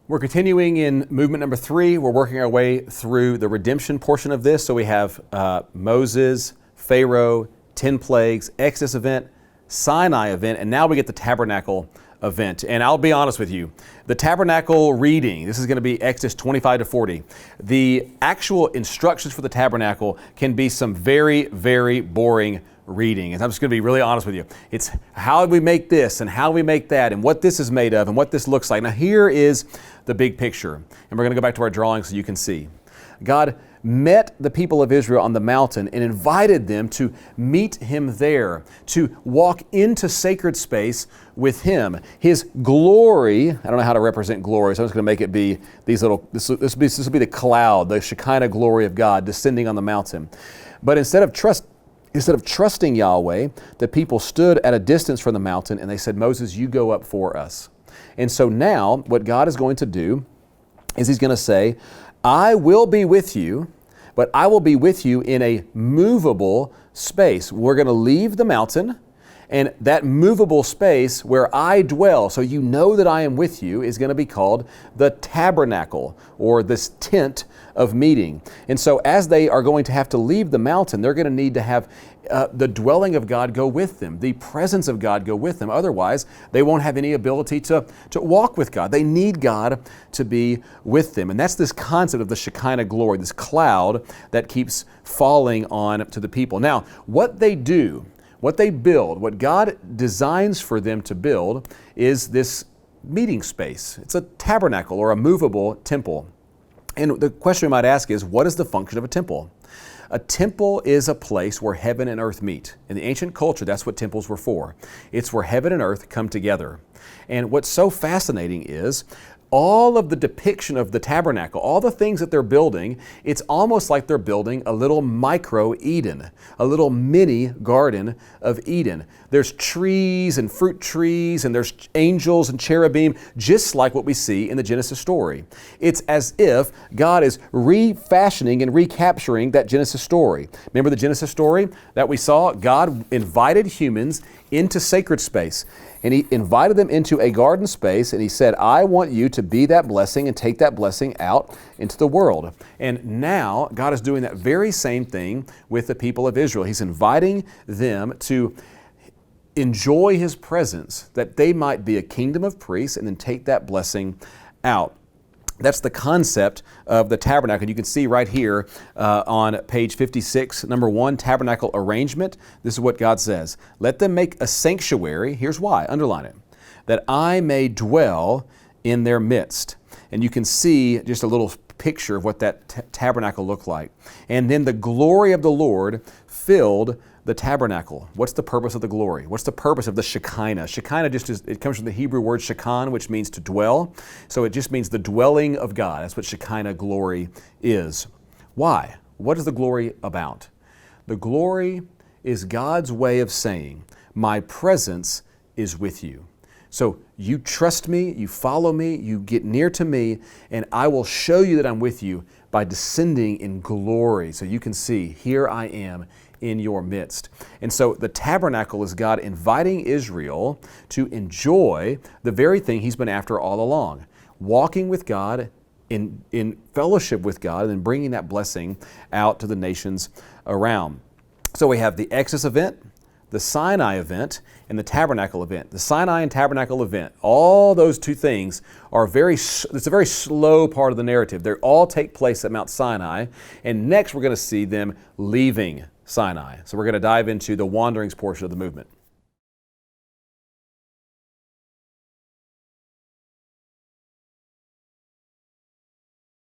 We're continuing in movement number 3. We're working our way through the redemption portion of this. So we have Moses, Pharaoh, 10 plagues, Exodus event, Sinai event, and now we get the Tabernacle event. And I'll be honest with you, the Tabernacle reading, this is going to be Exodus 25 to 40. The actual instructions for the Tabernacle can be some very, very boring reading. And I'm just going to be really honest with you. It's how we make this and how we make that and what this is made of and what this looks like. Now here is the big picture. And we're going to go back to our drawing so you can see. God met the people of Israel on the mountain and invited them to meet Him there, to walk into sacred space with Him. His glory, I don't know how to represent glory, so I'm just going to make it be these little, this will be the cloud, the Shekinah glory of God descending on the mountain. But instead of trusting Yahweh, the people stood at a distance from the mountain and they said, Moses, you go up for us. And so now what God is going to do is He's going to say, I will be with you, but I will be with you in a movable space. We're going to leave the mountain, and that movable space where I dwell, so you know that I am with you, is going to be called the Tabernacle, or this tent of meeting. And so as they are going to have to leave the mountain, they're going to need to have the dwelling of God go with them, the presence of God go with them. Otherwise, they won't have any ability to walk with God. They need God to be with them. And that's this concept of the Shekinah glory, this cloud that keeps falling on to the people. Now, what they do, what they build, what God designs for them to build is this meeting space. It's a tabernacle or a movable temple. And the question we might ask is, what is the function of a temple? A temple is a place where heaven and earth meet. In the ancient culture, that's what temples were for. It's where heaven and earth come together. And what's so fascinating is all of the depiction of the tabernacle, all the things that they're building, it's almost like they're building a little micro Eden, a little mini Garden of Eden. There's trees and fruit trees, and there's angels and cherubim, just like what we see in the Genesis story. It's as if God is refashioning and recapturing that Genesis story. Remember the Genesis story that we saw? God invited humans into sacred space. And He invited them into a garden space, and He said, I want you to be that blessing and take that blessing out into the world. And now God is doing that very same thing with the people of Israel. He's inviting them to enjoy His presence, that they might be a kingdom of priests and then take that blessing out. That's the concept of the tabernacle. You can see right here on page 56, number 1, tabernacle arrangement. This is what God says. Let them make a sanctuary. Here's why. Underline it. That I may dwell in their midst. And you can see just a little picture of what that tabernacle looked like. And then the glory of the Lord filled the tabernacle. What's the purpose of the glory? What's the purpose of the Shekinah? Shekinah it comes from the Hebrew word shekan, which means to dwell. So it just means the dwelling of God. That's what Shekinah glory is. Why? What is the glory about? The glory is God's way of saying, my presence is with you. So you trust me, you follow me, you get near to me, and I will show you that I'm with you by descending in glory. So you can see, here I am in your midst. And so the tabernacle is God inviting Israel to enjoy the very thing He's been after all along, walking with God, in fellowship with God, and then bringing that blessing out to the nations around. So we have the Exodus event, the Sinai event, and the Tabernacle event. The Sinai and Tabernacle event, all those two things are it's a very slow part of the narrative. They all take place at Mount Sinai, and next we're going to see them leaving Sinai. So we're going to dive into the wanderings portion of the movement.